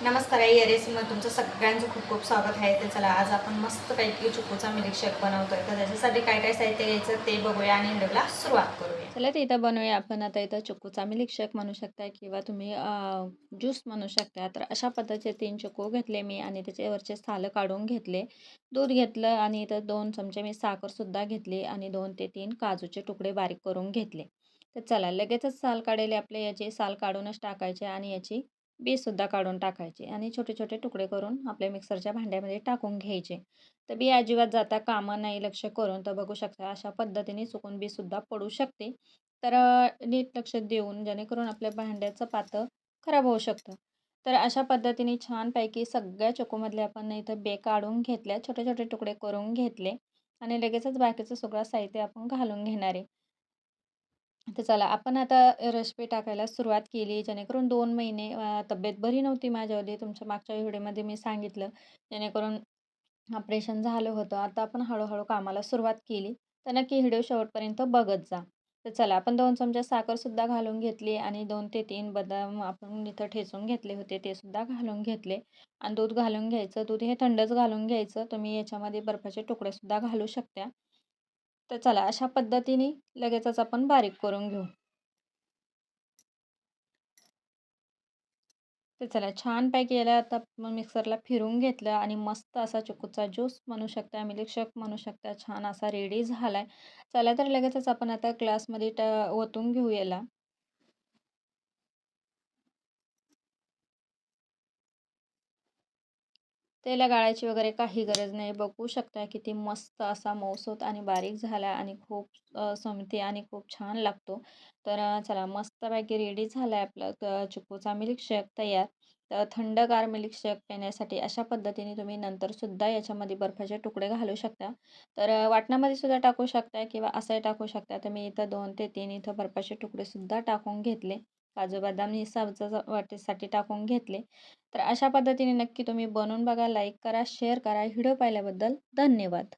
नमस्कार आई या रेसिपीमध्ये तुमचं सगळ्यांचं खूप खूप स्वागत आहे. तर चला आज आपण मस्तपैकी चिकूचा मिल्कशेक बनवतोय. तर त्याच्यासाठी काय काय साहित्य घ्यायचं ते बघूया आणि व्हिडिओला सुरुवात करूया. चला तर इथं बनवूया आपण आता इथं चिकूचा मिल्कशेक म्हणू शकता किंवा तुम्ही ज्यूस म्हणू शकता. तर अशा पद्धतीचे 3 चिकू घेतले मी आणि त्याच्यावरचे सालं काढून घेतले. दूध घेतलं आणि इथं 2 चमचे मी साखरसुद्धा घेतली आणि 2 ते 3 काजूचे तुकडे बारीक करून घेतले. तर चला लगेचच साल काढलेले आपले याचे साल काढूनच टाकायचे आणि याची बीसुद्धा काढून टाकायचे आणि छोटे-छोटे तुकडे करून आपल्या मिक्सरच्या भांड्यामध्ये टाकून घ्यायचे. तर बी अजिबात जाता कामा नाही लक्ष करून तर बघू शकता अशा पद्धतीने चुकून बीसुद्धा पडू शकते. तर नीट लक्ष देऊन जेणेकरून आपल्या भांड्याचं पातं खराब होऊ शकतं. तर अशा पद्धतीने छानपैकी सगळ्या चोकोमधले आपण इथं बे काढून घेतल्या, छोटे-छोटे तुकडे करून घेतले आणि लगेचच बाकीचं सगळं साहित्य आपण घालून घेणार आहे. तर चला आपण आता रेसिपी टाकायला सुरुवात केली जेणेकरून 2 महिने तब्येत बरी नव्हती माझ्यावाली. तुमच्या मागच्या व्हिडिओमध्ये मी सांगितलं. जेणेकरून ऑपरेशन झालं होतं. आता आपण हळू कामाला सुरुवात केली. तर नक्की व्हिडिओ शेवटपर्यंत बघत जा. तर चला आपण 2 चमचे साखरसुद्धा घालून घेतली आणि 2 ते 3 बदाम आपण इथं ठेचून घेतले होते ते सुद्धा घालून घेतले आणि दूध घालून घ्यायचं. दूध हे थंडच घालून घ्यायचं. तुम्ही याच्यामध्ये बर्फाचे तुकडेसुद्धा घालू शकता. तर चला अशा पद्धतीने लगेचच आपण बारीक करून घेऊ. तर चला छानपैकी याला आता मिक्सरला फिरवून घेतलं आणि मस्त असा चिकूचा ज्यूस म्हणू शकता, मिल्कशेक म्हणू शकता, छान असा रेडी झालाय. चला तर लगेचच आपण आता ग्लासमध्ये ओतून घेऊ याला. त्याला गाळायची वगैरे काही गरज नाही. बघू शकता किती मस्त असा मऊसूत आणि बारीक झाला आणि खूप समती आणि खूप छान लागतो. तर चला मस्तपैकी रेडी झाला आहे आपला चिकूचा मिल्कशेक तयार. तर थंडगार मिल्कशेक पिण्यासाठी अशा पद्धतीने तुम्ही नंतरसुद्धा याच्यामध्ये बर्फाचे तुकडे घालू शकता. तर वाटणामध्ये सुद्धा टाकू शकता किंवा असंही टाकू शकता. तर मी इथं 2 ते 3 इथं बर्फाचे तुकडेसुद्धा टाकून घेतले. काजू बदाम वाटीसाठी टाकून घेतले. तर अशा पद्धतीने नक्की तुम्ही बनवून बघा, लाईक करा, शेअर करा. व्हिडिओ पाहिल्याबद्दल धन्यवाद.